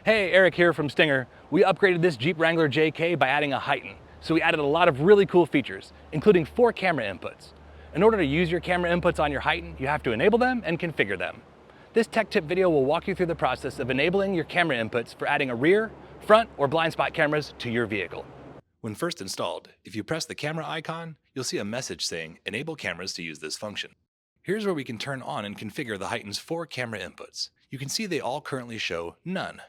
Hey, Eric here from Stinger. We upgraded this Jeep Wrangler JK by adding a HEIGH10. So we added a lot of really cool features, including 4 camera inputs. In order to use your camera inputs on your HEIGH10, you have to enable them and configure them. This tech tip video will walk you through the process of enabling your camera inputs for adding a rear, front, or blind spot cameras to your vehicle. When first installed, if you press the camera icon, you'll see a message saying Enable cameras to use this function. Here's where we can turn on and configure the HEIGH10's 4 camera inputs. You can see they all currently show None.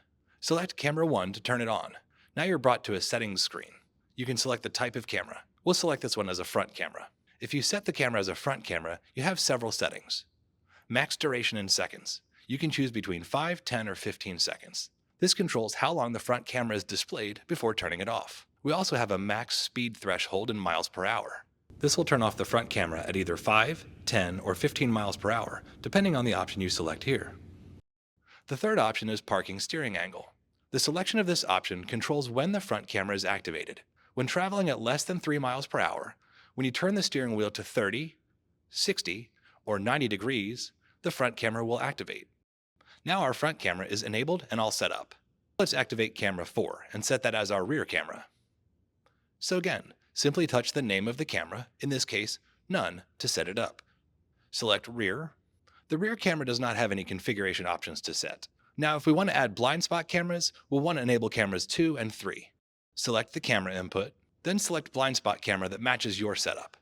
Select Camera 1 to turn it on. Now you're brought to a settings screen. You can select the type of camera. We'll select this one as a front camera. If you set the camera as a front camera, you have several settings. Max duration in seconds. You can choose between 5, 10, or 15 seconds. This controls how long the front camera is displayed before turning it off. We also have a max speed threshold in miles per hour. This will turn off the front camera at either 5, 10, or 15 miles per hour, depending on the option you select here. The third option is parking steering angle. The selection of this option controls when the front camera is activated. When traveling at less than 3 miles per hour, when you turn the steering wheel to 30, 60, or 90 degrees, the front camera will activate. Now our front camera is enabled and all set up. Let's activate camera 4 and set that as our rear camera. So again, simply touch the name of the camera, in this case, None, to set it up. Select Rear. The rear camera does not have any configuration options to set. Now, if we want to add blind spot cameras, we'll want to enable cameras 2 and 3. Select the camera input, then select blind spot camera that matches your setup.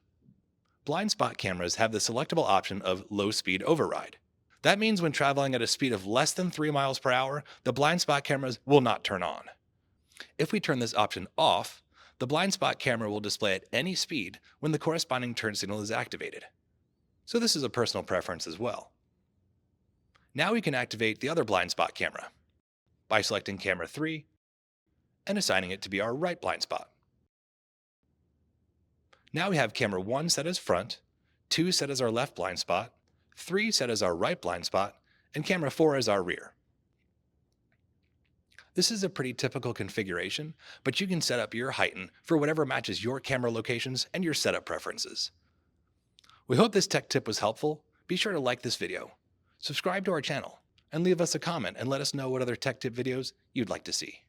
Blind spot cameras have the selectable option of low speed override. That means when traveling at a speed of less than 3 miles per hour, the blind spot cameras will not turn on. If we turn this option off, the blind spot camera will display at any speed when the corresponding turn signal is activated. So this is a personal preference as well. Now we can activate the other blind spot camera by selecting camera 3 and assigning it to be our right blind spot. Now we have camera 1 set as front, 2 set as our left blind spot, 3 set as our right blind spot, and camera 4 as our rear. This is a pretty typical configuration, but you can set up your HEIGH10 for whatever matches your camera locations and your setup preferences. We hope this tech tip was helpful. Be sure to like this video, subscribe to our channel, and leave us a comment and let us know what other tech tip videos you'd like to see.